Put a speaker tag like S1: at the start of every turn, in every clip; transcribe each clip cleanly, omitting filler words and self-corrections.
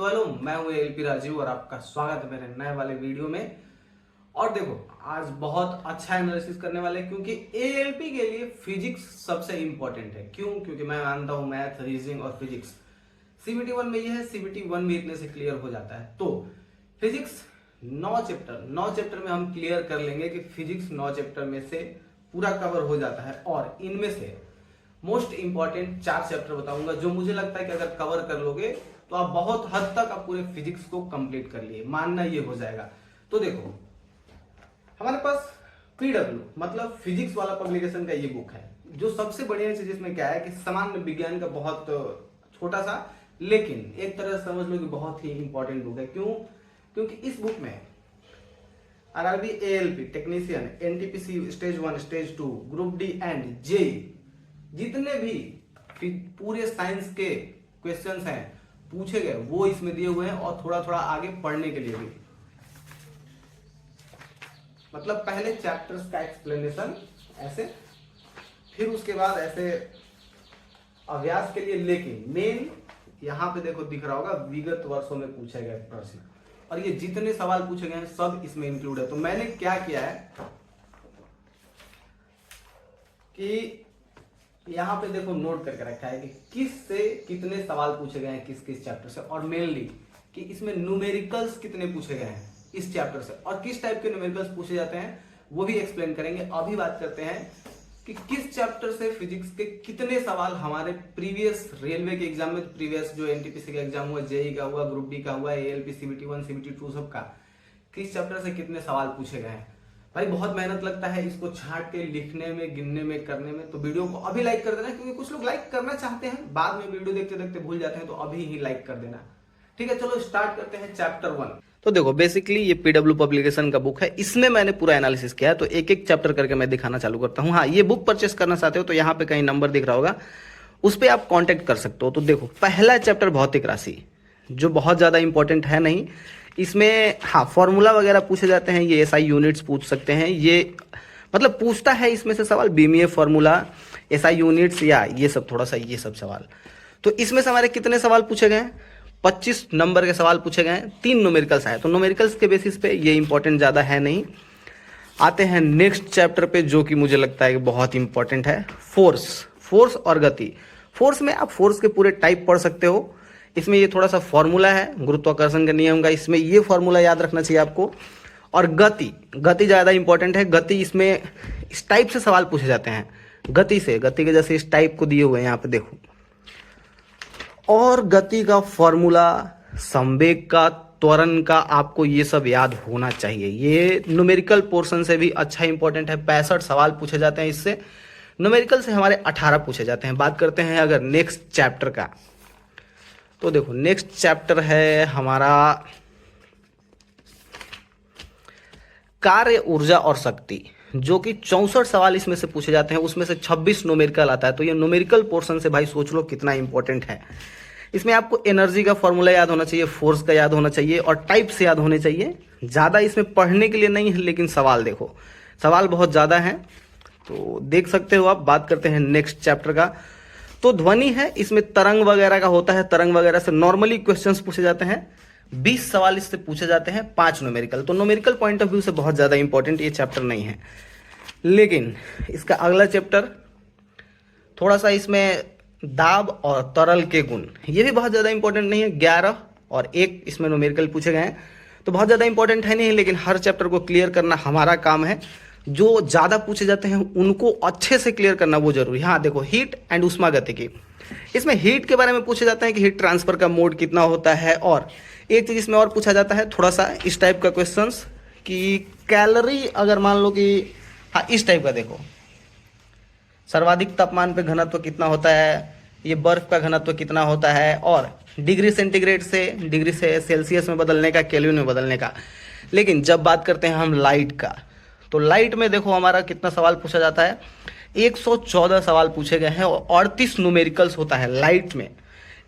S1: तो हेलो, मैं हूँ एलपी राजीव और आपका स्वागत है मेरे नए वाले वीडियो में। और देखो, आज बहुत अच्छा एनालिसिस करने वाले हैं क्योंकि एएलपी के लिए फिजिक्स सबसे इंपॉर्टेंट है। क्यों? क्योंकि मैं मानता हूँ मैथ, रीजनिंग और फिजिक्स सीबीटी 1 में ये है, सीबीटी 1 भी इतने से क्लियर हो जाता है। तो फिजिक्स 9 चैप्टर में हम क्लियर कर लेंगे कि फिजिक्स 9 चैप्टर में से पूरा कवर हो जाता है। और इनमें से मोस्ट इंपॉर्टेंट 4 चैप्टर बताऊंगा जो मुझे लगता है कि अगर कवर कर लोगे तो आप बहुत हद तक आप पूरे फिजिक्स को कंप्लीट कर लिए, मानना ये हो जाएगा। तो देखो, हमारे पास पीडब्ल्यू मतलब फिजिक्स वाला पब्लिकेशन का ये बुक है। जो सबसे बढ़िया चीज इसमें क्या है कि सामान्य विज्ञान का बहुत छोटा सा, लेकिन एक तरह से समझ लो कि बहुत ही इंपॉर्टेंट बुक है। क्यों? क्योंकि इस बुक में RRB, ALP, technician, NTPC stage 1, stage 2, group D and JE, जितने भी पूरे साइंस के क्वेश्चंस हैं पूछे गए वो इसमें दिए हुए हैं। और थोड़ा थोड़ा आगे पढ़ने के लिए भी, मतलब पहले चैप्टर्स का एक्सप्लेनेशन ऐसे, फिर उसके बाद ऐसे अभ्यास के लिए। लेकिन मेन यहां पे देखो दिख रहा होगा विगत वर्षों में पूछे गए प्रश्न, और ये जितने सवाल पूछे गए हैं सब इसमें इंक्लूड है। तो मैंने क्या किया है कि यहां पे देखो नोट करके रखा है कि किस से कितने सवाल पूछे गए हैं किस किस चैप्टर से, और मेनली कि इसमें न्यूमेरिकल्स कितने पूछे गए हैं इस चैप्टर से, और किस टाइप के न्यूमेरिकल्स पूछे जाते हैं वो भी एक्सप्लेन करेंगे। अभी बात करते हैं कि किस चैप्टर से फिजिक्स के कितने सवाल हमारे प्रीवियस रेलवे के एग्जाम में, प्रीवियस जो एनटीपीसी का एग्जाम हुआ, जेई का हुआ, ग्रुप डी का हुआ, एएलपी, सीबीटी 1, सीबीटी 2 सबका किस चैप्टर से कितने सवाल पूछे गए हैं। भाई बहुत मेहनत लगता है इसको छांट के लिखने में, गिनने में, करने में। तो वीडियो को अभी लाइक कर देना, क्योंकि कुछ लोग लाइक करना चाहते हैं बाद में वीडियो देखते देखते भूल जाते हैं, तो अभी ही लाइक कर देना। ठीक है, चलो स्टार्ट करते हैं चैप्टर 1। तो देखो, बेसिकली ये पीडब्ल्यू पब्लिकेशन का बुक है, इसमें मैंने पूरा एनालिसिस किया है। तो एक एक चैप्टर करके मैं दिखाना चालू करता हूँ। हाँ, ये बुक परचेस करना चाहते हो तो यहाँ पे कहीं नंबर दिख रहा होगा, उस पर आप कॉन्टेक्ट कर सकते हो। तो देखो, पहला चैप्टर भौतिक राशि, जो बहुत ज्यादा इंपॉर्टेंट है नहीं। इसमें हाँ फॉर्मूला वगैरह पूछे जाते हैं, ये एसआई यूनिट्स पूछ सकते हैं, ये मतलब पूछता है इसमें से सवाल, बीमीए फॉर्मूला, एसआई यूनिट्स, या ये सब थोड़ा सा ये सब सवाल। तो इसमें से हमारे कितने सवाल पूछे गए हैं? 25 नंबर के सवाल पूछे गए हैं, 3 न्यूमेरिकल्स आए। तो न्यूमेरिकल्स के बेसिस पे ये इंपॉर्टेंट ज्यादा है नहीं। आते हैं नेक्स्ट चैप्टर पे, जो कि मुझे लगता है कि बहुत इंपॉर्टेंट है, फोर्स और गति। फोर्स में आप फोर्स के पूरे टाइप पढ़ सकते हो। इसमें ये थोड़ा सा फॉर्मूला है गुरुत्वाकर्षण का नियम का, इसमें ये फॉर्मूला याद रखना चाहिए आपको। और गति ज्यादा इंपॉर्टेंट है। गति इसमें इस टाइप से सवाल पूछे जाते हैं, गति के जैसे इस टाइप को दिए हुए हैं यहाँ पे देखो। और गति का फॉर्मूला, संवेग का, त्वरण का, आपको ये सब याद होना चाहिए। ये न्यूमेरिकल पोर्शन से भी अच्छा इंपॉर्टेंट है। 65 सवाल पूछे जाते हैं इससे। न्यूमेरिकल से हमारे 18 पूछे जाते हैं। बात करते हैं अगर नेक्स्ट चैप्टर का, तो देखो नेक्स्ट चैप्टर है हमारा कार्य, ऊर्जा और शक्ति, जो कि 64 सवाल इसमें से पूछे जाते हैं। उसमें से 26 न्यूमेरिकल आता है। तो ये न्यूमेरिकल पोर्शन से भाई सोच लो कितना इंपॉर्टेंट है। इसमें आपको एनर्जी का फॉर्मूला याद होना चाहिए, फोर्स का याद होना चाहिए, और टाइप से याद होने चाहिए। ज्यादा इसमें पढ़ने के लिए नहीं है, लेकिन सवाल देखो, सवाल बहुत ज्यादा है, तो देख सकते हो आप। बात करते हैं नेक्स्ट चैप्टर का, तो ध्वनि है। इसमें तरंग वगैरह का होता है, तरंग वगैरह से नॉर्मली क्वेश्चंस पूछे जाते हैं। 20 सवाल इससे पूछे जाते हैं, 5 न्यूमेरिकल। तो न्यूमेरिकल पॉइंट ऑफ व्यू से बहुत ज्यादा इंपॉर्टेंट ये चैप्टर नहीं है। लेकिन इसका अगला चैप्टर थोड़ा सा, इसमें दाब और तरल के गुण, ये भी बहुत ज्यादा इंपॉर्टेंट नहीं है। 11 और 1 इसमें न्यूमेरिकल पूछे गए हैं, तो बहुत ज्यादा इंपॉर्टेंट है नहीं। लेकिन हर चैप्टर को क्लियर करना हमारा काम है। जो ज्यादा पूछे जाते हैं उनको अच्छे से क्लियर करना वो जरूरी है। हाँ देखो, हीट एंड उष्मागतिकी, इसमें हीट के बारे में पूछे जाते हैं कि हीट ट्रांसफर का मोड कितना होता है। और एक चीज इसमें और पूछा जाता है थोड़ा सा इस टाइप का क्वेश्चंस, कि कैलोरी अगर मान लो कि, हाँ इस टाइप का देखो, सर्वाधिक तापमान पे घनत्व कितना होता है, ये बर्फ का घनत्व कितना होता है, और डिग्री सेंटीग्रेड से डिग्री से सेल्सियस में बदलने का, केल्विन में बदलने का। लेकिन जब बात करते हैं हम लाइट का, तो लाइट में देखो हमारा कितना सवाल पूछा जाता है, 114 सवाल पूछे गए हैं, और 38 न्यूमेरिकल्स होता है लाइट में।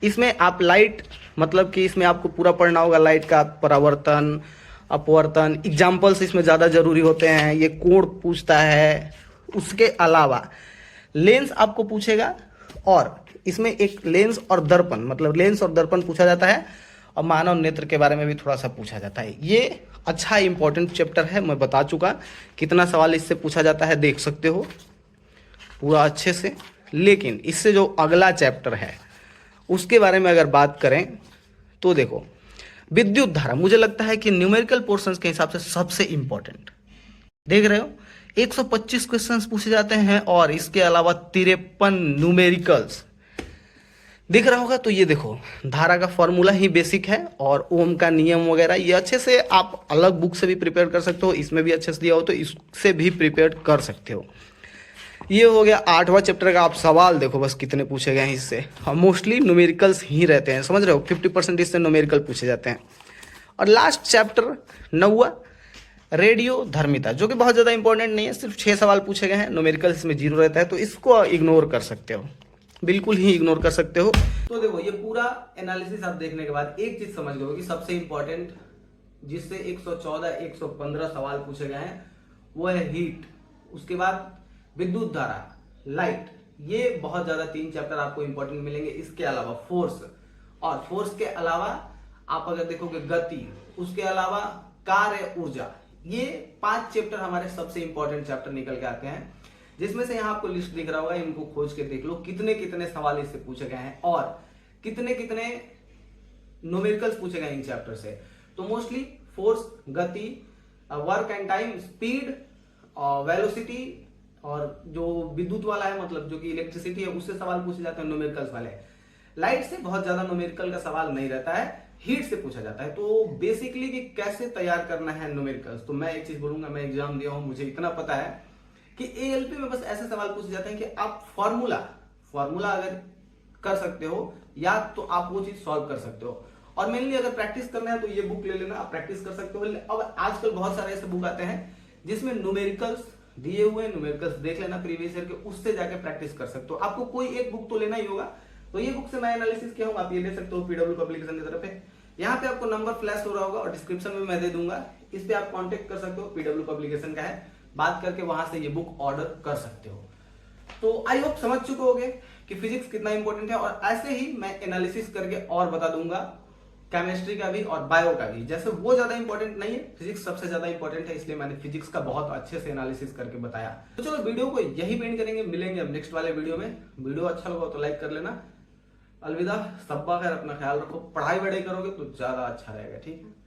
S1: इसमें आप लाइट मतलब कि इसमें आपको पूरा पढ़ना होगा, लाइट का परावर्तन, अपवर्तन, एग्जाम्पल्स इसमें ज़्यादा जरूरी होते हैं। ये कोण पूछता है। उसके अलावा लेंस आपको पूछेगा, और इसमें एक लेंस और दर्पण, मतलब लेंस और दर्पण पूछा जाता है। और मानव नेत्र के बारे में भी थोड़ा सा पूछा जाता है। ये अच्छा इंपॉर्टेंट चैप्टर है, मैं बता चुका। कितना सवाल इससे पूछा जाता है देख सकते हो पूरा अच्छे से। लेकिन इससे जो अगला चैप्टर है उसके बारे में अगर बात करें तो देखो, विद्युत धारा मुझे लगता है कि न्यूमेरिकल पोर्शंस के हिसाब से सबसे इंपॉर्टेंट। देख रहे हो 125 क्वेश्चंस पूछे जाते हैं और इसके अलावा 53 न्यूमेरिकल्स दिख रहा होगा। तो ये देखो, धारा का फॉर्मूला ही बेसिक है और ओम का नियम वगैरह ये अच्छे से आप अलग बुक से भी प्रिपेयर कर सकते हो, इसमें भी अच्छे से दिया हो तो इससे भी प्रिपेयर कर सकते हो। ये हो गया 8वां चैप्टर का। आप सवाल देखो बस कितने पूछे गए हैं इससे, और मोस्टली न्यूमेरिकल्स ही रहते हैं, समझ रहे हो। 50% इससे न्यूमेरिकल पूछे जाते हैं। और लास्ट चैप्टर 9वां रेडियो धर्मिता, जो कि बहुत ज़्यादा इंपॉर्टेंट नहीं है, सिर्फ 6 सवाल पूछे गए हैं, न्यूमेरिकल इसमें 0 रहता है, तो इसको इग्नोर कर सकते हो, बिल्कुल ही इग्नोर कर सकते हो। तो देखो ये पूरा एनालिसिस आप देखने के बाद एक चीज समझ गए कि सबसे इंपॉर्टेंट जिससे 114 115 सवाल पूछे गए हैं वो है हीट, उसके बाद विद्युत धारा, लाइट, ये बहुत ज्यादा 3 चैप्टर आपको इंपॉर्टेंट मिलेंगे। इसके अलावा फोर्स, और फोर्स के अलावा आप अगर देखोगे गति, उसके अलावा कार्य ऊर्जा, ये 5 चैप्टर हमारे सबसे इंपॉर्टेंट चैप्टर निकल के आते हैं। जिसमें से यहाँ आपको लिस्ट दिख रहा होगा, इनको खोज के देख लो कितने कितने सवाल इससे पूछे गए हैं और कितने कितने न्यूमेरिकल्स पूछे गए इन चैप्टर से। तो मोस्टली फोर्स, गति, वर्क एंड टाइम, स्पीड और वेलोसिटी, और जो विद्युत वाला है मतलब जो कि इलेक्ट्रिसिटी है उससे सवाल पूछे जाते हैं न्यूमेरिकल्स वाले। लाइट से बहुत ज्यादा न्यूमेरिकल का सवाल नहीं रहता है, हीट से पूछा जाता है। तो बेसिकली कि कैसे तैयार करना है न्यूमेरिकल्स, तो मैं एक चीज बोलूंगा, मैं एग्जाम दिया हूं, मुझे इतना पता है कि एएलपी में बस ऐसे सवाल पूछे जाते हैं कि आप फॉर्मूला अगर कर सकते हो या तो आप वो चीज सॉल्व कर सकते हो। और मेनली अगर प्रैक्टिस करना है तो ये बुक ले लेना, आप प्रैक्टिस कर सकते हो। अब आजकल बहुत सारे ऐसे बुक आते हैं जिसमें न्यूमेरिकल्स दिए हुए, न्यूमेरिकल्स देख लेना प्रीवियस ईयर के, उससे जाके प्रैक्टिस कर सकते हो। आपको कोई एक बुक तो लेना ही होगा। तो ये बुक से मैं एनालिसिस किया हूँ, आप ये ले सकते हो पीडब्ल्यू पब्लिकेशन की तरफ है। यहाँ पे आपको नंबर फ्लैश हो रहा होगा और डिस्क्रिप्शन में मैं दे दूंगा, इस पे आप कांटेक्ट कर सकते हो, पीडब्ल्यू पब्लिकेशन का है, बात करके वहां से ये बुक ऑर्डर कर सकते हो। तो आई होप समझ चुके होगे कि फिजिक्स कितना इंपॉर्टेंट है, और ऐसे ही मैं एनालिसिस करके और बता दूंगा केमिस्ट्री का भी और बायो का भी। जैसे वो ज्यादा इंपॉर्टेंट नहीं है, फिजिक्स सबसे ज्यादा इंपॉर्टेंट है, इसलिए मैंने फिजिक्स का बहुत अच्छे से एनालिसिस करके बताया। तो चलो वीडियो को यही पेंड करेंगे, मिलेंगे अब नेक्स्ट वाले वीडियो में। वीडियो अच्छा लगा तो लाइक कर लेना। अलविदा, सब्बा खैर, अपना ख्याल रखो, पढ़ाई वढ़ाई करोगे तो ज्यादा अच्छा रहेगा, ठीक है।